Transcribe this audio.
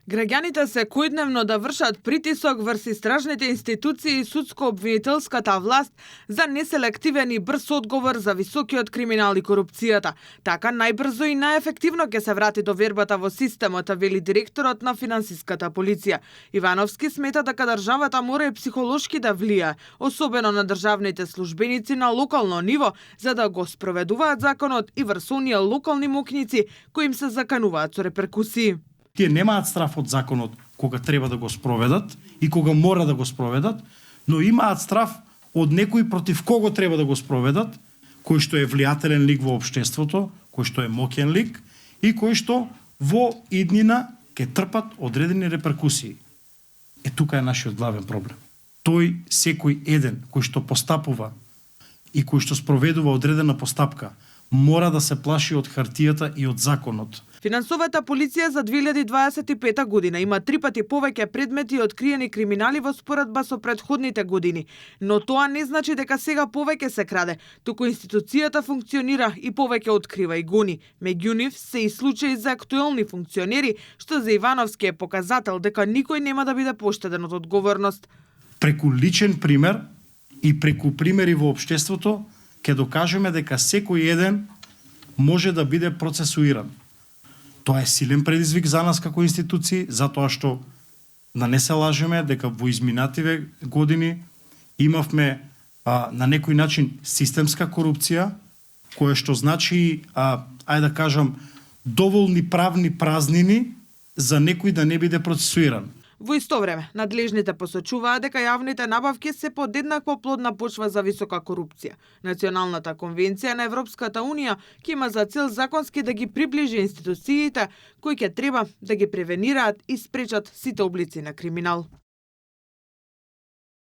Граѓаните се којдневно да вршат притисок врз истражните институции и судско-обвинителската власт за неселективен и брз одговор за високиот криминал и корупцијата. Така најбрзо и најефективно ќе се врати довербата во системот, вели директорот на финансиската полиција. Ивановски смета дека државата мора и психолошки да влија, особено на државните службеници на локално ниво, за да го спроведуваат законот и врз оние локални мокници кои им се закануваат со реперкусии. Тие немаат страф од законот кога треба да го спроведат и кога мора да го спроведат, но имаат страф од некој против кого треба да го спроведат, кој што е влијателен лик во општеството, кој што е моќен лик и кој што во иднина ќе трпат одредени реперкусии. Тука е нашиот главен проблем. Тој секој еден кој што постапува и кој што спроведува одредена постапка мора да се плаши од хартијата и од законот. Финансовата полиција за 2025 година има 3 пати повеќе предмети и откриени криминали во споредба со претходните години, но тоа не значи дека сега повеќе се краде, туку институцијата функционира и повеќе открива и гони. Меѓу нив се и случаи за актуелни функционери, што за Ивановски е показател дека никој нема да биде поштеден од одговорност. Преку личен пример и преку примери во општеството ќе докажеме дека секој еден може да биде процесуиран. Тоа е силен предизвик за нас како институции, затоа што да не се лажеме дека во изминативе години имавме на некој начин системска корупција, која што значи, ајде да кажам, доволни правни празнини за некој да не биде процесуиран. Во исто време, надлежните посочуваат дека јавните набавки се под еднакво плодна почва за висока корупција. Националната конвенција на Европската унија ќе има за цел законски да ги приближи институциите кои ќе треба да ги превенираат и спречат сите облици на криминал.